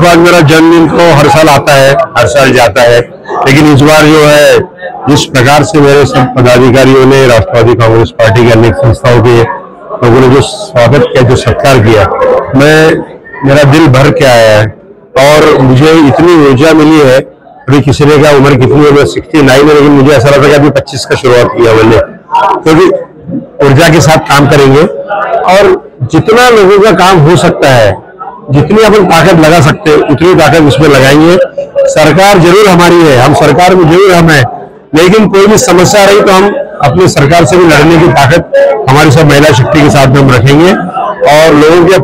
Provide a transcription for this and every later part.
बाद मेरा जन्मदिन तो हर साल आता है, हर साल जाता है, लेकिन इस बार जो है जिस प्रकार से मेरे सब पदाधिकारियों ने, राष्ट्रवादी कांग्रेस पार्टी के अनेक संस्थाओं के लोगों ने जो स्वागत किया, जो सत्कार किया, मेरा दिल भर के आया है और मुझे इतनी ऊर्जा मिली है। अभी किसी ने कहा उम्र कितनी है, मैं 69 है, लेकिन मुझे ऐसा लगता है कि अभी 25 का शुरुआत किया मैंने, क्योंकि ऊर्जा के साथ काम करेंगे और जितना लोगों का काम हो सकता है, जितनी अपन ताकत लगा सकते हैं उतनी ताकत उसमें लगाएंगे। सरकार जरूर हमारी है, हम सरकार में जरूर हम है, लेकिन कोई भी समस्या रही तो हम अपनी सरकार से भी लड़ने की ताकत हमारी सब महिला शक्ति के साथ में हम रखेंगे और लोगों के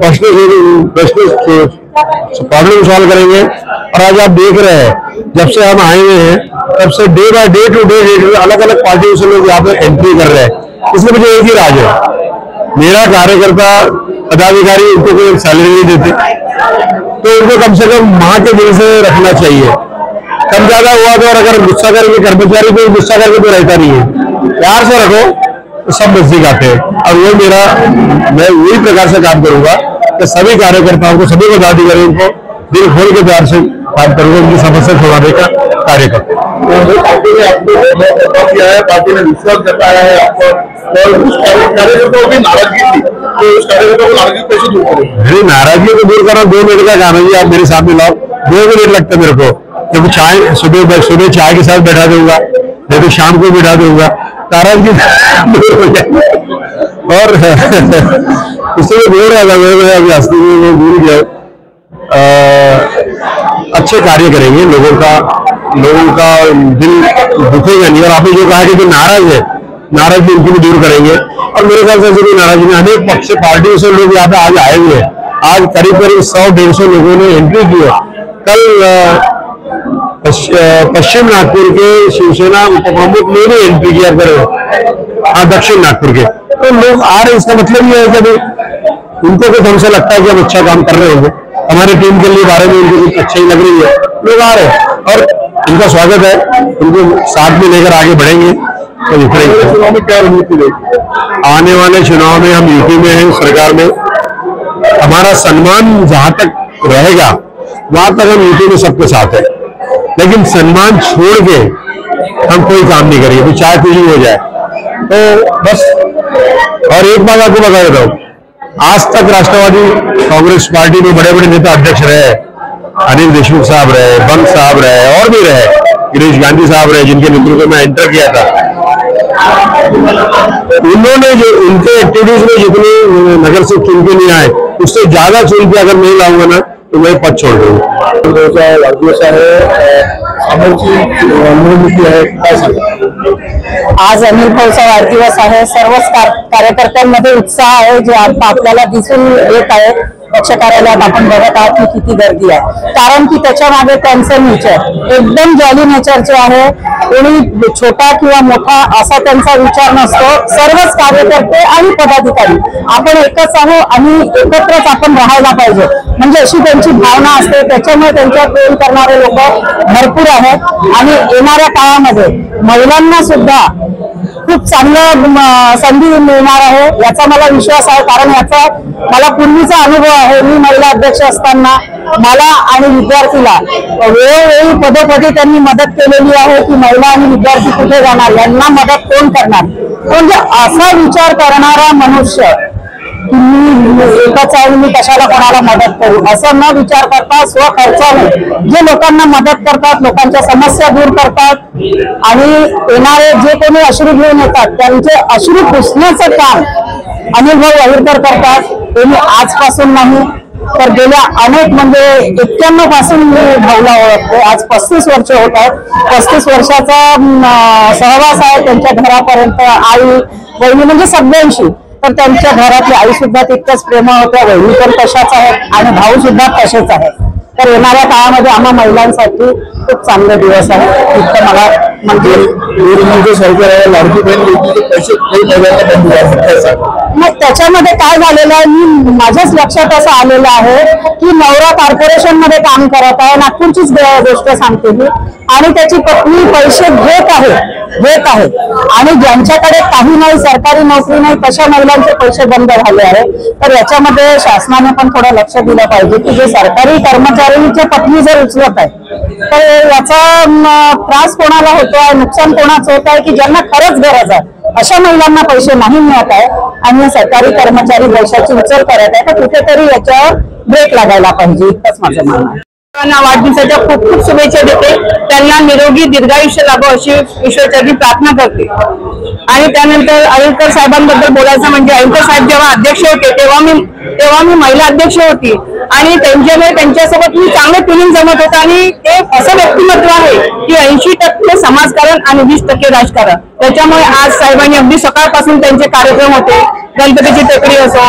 प्रॉब्लम सॉल्व करेंगे। और आज आप देख रहे हैं जब से हम आए हुए हैं तब से day by day to day अलग अलग पार्टियों से लोग यहाँ पे एंट्री कर रहे हैं। इसलिए मुझे एक ही राज है, मेरा कार्यकर्ता पदाधिकारी उनको कोई सैलरी नहीं देते तो उनको कम से कम माँ के दिल से रखना चाहिए। कम ज्यादा हुआ तो और अगर गुस्सा करके कर्मचारी को गुस्सा करके तो रहता नहीं है, प्यार से रखो तो सब नजदीक आते हैं। और मैं वही प्रकार से काम करूंगा कि सभी कार्यकर्ताओं को, सभी पदाधिकारियों को दिल खोल के प्यार से काम करूंगा, उनकी समस्या छुड़ाने का कार्य करूंगा। पार्टी ने विश्वास जताया है आपको और उस कार्यकर्ताओं की नाराजगी थी तो उस कार्यकर्ताओं को नाराजगी कैसे दूर करेंगे? मेरी नाराजगी को दूर करना 2 मिनट का काम है जी। आप मेरे सामने लाओ, 2 मिनट लगता है मेरे को, क्योंकि चाय सुबह चाय के साथ बैठा दूंगा, नहीं तो शाम को बैठा दूंगा, नाराजगी दूर हो जाएगी। और इसलिए बोल रहा था मैं अभी हस्ती में भूल गया, अच्छे कार्य करेंगे, लोगों का दिल दुखेगा नहीं। और आपने जो कहा कि जो नाराज है, नाराजगी उनकी भी दूर करेंगे। और मेरे ख्याल से ऐसी कोई नाराजगी नहीं, अनेक पक्ष पार्टियों से लोग यहाँ पे आज आए हुए हैं। आज करीब 100-150 लोगों ने एंट्री की है। कल पश्चिम नागपुर के शिवसेना उप प्रमुख ने भी एंट्री किया करे, दक्षिण नागपुर के, तो लोग आ रहे। इसका मतलब ये है कि अभी उनको कुछ हमसे लगता है कि हम अच्छा काम कर रहे होंगे, हमारी टीम के लिए बारे में उनको कुछ अच्छा ही लग रही है, लोग आ रहे हैं और इनका स्वागत है, उनको साथ में लेकर आगे बढ़ेंगे। तो चुनाव में क्या रणनीति रहेगी? आने वाले चुनाव में हम यूपी में हैं, सरकार में हमारा सम्मान जहां तक रहेगा वहां तक हम यूपी में सबके साथ है, लेकिन सम्मान छोड़ के हम कोई काम नहीं करेंगे, चाहे कुछ भी हो जाए। तो बस, और एक बात आपको बता देता हूँ, आज तक राष्ट्रवादी कांग्रेस पार्टी में बड़े बड़े नेता अध्यक्ष रहे, अनिल देशमुख साहब रहे, बंग साहब रहे और भी रहे, गिरीश गांधी साहब रहे, जिनके नेतृत्व में एंटर किया था। उन्होंने जो उनके एक्टिविटीज में जितने नगर से चुन के नहीं आए, उससे ज्यादा चुन के अगर नहीं लाऊंगा ना तो मैं पद छोड़ दूंगा। आज अनिल भाऊचा वाढदिवस आहे। सर्वच कार्यकर्त्यांमध्ये उत्साह आहे जो आपल्याला दिसून येत आहे। पक्ष कार्यालयात आपण बघत आहात की किती गर्दी आहे, कारण की त्याच्या मागे त्यांचं नेचर एकदम जॉली नेचरचे आहे। कोणी छोटा किंवा मोठा असा त्यांचा विचार नसतो। सर्वच कार्यकर्ते आणि पदाधिकारी आपण एकच आहो आणि एकत्रच आपण राहायला पाहिजे, म्हणजे अशी त्यांची भावना असते। त्याच्यामुळे त्यांच्या प्रेम करणारे लोक भरपूर आहेत आणि येणाऱ्या काळामध्ये महिलांना सुद्धा खूप चांगलं संधी मिळणार आहे याचा मला विश्वास आहे। कारण याचा मला पूर्वीचा अनुभव आहे। मी महिला अध्यक्ष असताना मला आणि विद्यार्थीला वेळोवेळी पदोपदी त्यांनी मदत केलेली आहे की महिला आणि विद्यार्थी कुठे जाणार, यांना मदत कोण करणार। म्हणजे असा विचार करणारा मनुष्य तुम्ही एकच आहे, मी कशाला कोणाला मदत करू असं न विचार करता स्वखर्चाने जे लोकांना मदत करतात, लोकांच्या समस्या दूर करतात आणि येणारे जे कोणी अश्रू घेऊन येतात त्यांचे अश्रू पुसण्याचं काम अनिल भाऊ अहिरकर करतात। त्यांनी आजपासून नाही तर गेल्या अनेक म्हणजे 91 पासून मी भाऊला ओळखतो। आज 35 वर्ष होत आहेत। 35 वर्षाचा सहवास आहे त्यांच्या घरापर्यंत। आई बहिणी म्हणजे सगळ्यांशी, तर त्यांच्या घरातली आई सुद्धा तितकंच प्रेमळ होत्या, बहिणी पण तशाच आहेत आणि भाऊ सुद्धा तसेच आहेत। तर येणाऱ्या काळामध्ये आम्हा महिलांसाठी खूप चांगले दिवस आहे इतकं मला म्हणजे सरकार आहे। लाडकी बहीण योजनेचे पैसे मग त्याच्यामध्ये काय झालेलं आहे, मी माझ्याच लक्षात असं आलेलं आहे की नवरा कॉर्पोरेशन मध्ये काम करत आहे, नागपूरचीच गोष्ट सांगते मी, आणि त्याची पत्नी पैसे घेत आहे देत आहेत आणि ज्यांच्याकडे काही नाही, सरकारी नोकरी नाही, तशा महिलांचे पैसे बंद झाले आहे. तर याच्यामध्ये शासनाने पण थोडं लक्ष दिलं पाहिजे की जे सरकारी कर्मचाऱ्यांच्या पत्नी जर उचलत आहे तर याचा त्रास कोणाला होतोय, नुकसान कोणाचं होत आहे की ज्यांना खरंच गरज आहे अशा महिलांना पैसे नाही मिळत आहे आणि सरकारी कर्मचारी पैशाची उचल करत आहे. तर कुठेतरी याच्यावर ब्रेक लागायला पाहिजे, इतकंच माझं म्हणणं आहे. वाढदिवसाच्या खूप खूप शुभेच्छा देते. त्यांना निरोगी दीर्घायुष्य लाभो अशी ईश्वराची प्रार्थना करते. आणि त्यानंतर अय्यंगार साहेबांबद्दल बोलायचं म्हणजे अय्यंगार साहेब जेव्हा अध्यक्ष होते तेव्हा मी महिला अध्यक्ष होती आणि त्यांच्यासोबत मी चांगलं ट्युनिंग जमत होतं आणि ते असं व्यक्तिमत्व आहे की 80% समाजकारण आणि 20% राजकारण. त्याच्यामुळे आज साहेबांनी अगदी सकाळपासून त्यांचे कार्यक्रम होते. गणपतीची टेकडी असो,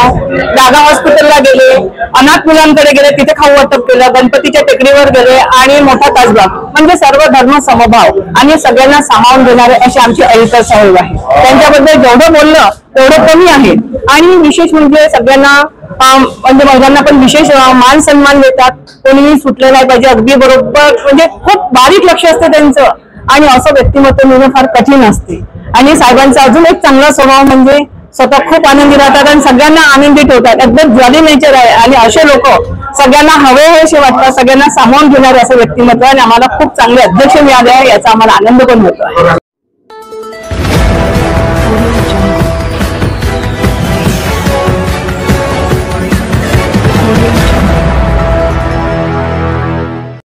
जागा हॉस्पिटलला गेले, अनाथ मुलांकडे गेले, तिथे खाऊ वाटप केलं, गणपतीच्या टेकडीवर गेले आणि मोठा तासबाग, म्हणजे सर्व धर्म समभाव आणि सगळ्यांना सामावून देणारे असे आमचे अय्यंगार साहेब आहे. त्यांच्याबद्दल जेवढं बोललं तेवढं कमी आहे. आणि विशेष म्हणजे सगळ्यांना म्हणजे महिलांना पण विशेष मान सन्मान देतात. कोणीही सुटलं नाही पाहिजे, अगदी बरोबर, म्हणजे खूप बारीक लक्ष असतं त्यांचं आणि असं व्यक्तिमत्व मिळणं फार कठीण असते. आणि साहेबांचा अजून एक चांगला स्वभाव म्हणजे स्वतः खूप आनंदी राहतात आणि सगळ्यांना आनंदी ठेवतात. एकदम जॉली नेचर आहे आणि असे लोक सगळ्यांना हवे असे वाटतात, सगळ्यांना सामावून घेणारे असं व्यक्तिमत्व आणि आम्हाला खूप चांगले अध्यक्ष मिळाले आहे याचा आम्हाला आनंद पण होतो.